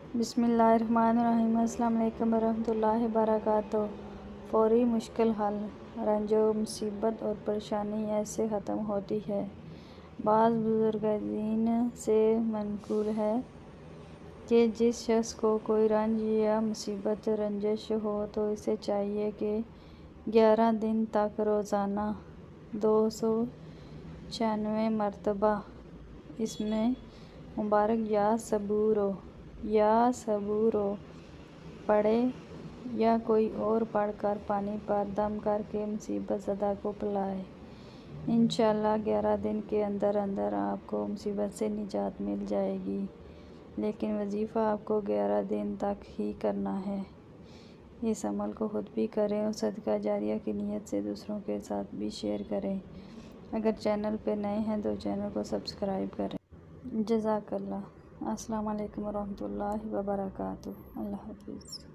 बिस्मिल्लाहिर्रहमानिर्रहीम। अस्सलाम वालेकुम रहमतुल्लाहि बरकातुहू। फौरी मुश्किल हल। रंजो मुसीबत और परेशानी ऐसे ख़त्म होती है। बाज़ बुज़ुर्गीन से मनक़ूल है कि जिस शख्स को कोई रंज या मुसीबत रंजिश हो तो इसे चाहिए कि 11 दिन तक रोज़ाना 296 मरतबा इसमें मुबारक या सबूरो पढ़े या कोई और पढ़कर पानी पर दम करके मुसीबत ज़दा को पिलाए। इंशाअल्लाह 11 दिन के अंदर अंदर आपको मुसीबत से निजात मिल जाएगी। लेकिन वजीफ़ा आपको 11 दिन तक ही करना है। इस अमल को खुद भी करें और सदका जारिया की नीयत से दूसरों के साथ भी शेयर करें। अगर चैनल पे नए हैं तो चैनल को सब्सक्राइब करें। जज़ाकल्लाह। अस्सलाम वालेकुम रहमतुल्लाहि व बरकातुहू। अल्लाह हाफ़िज़।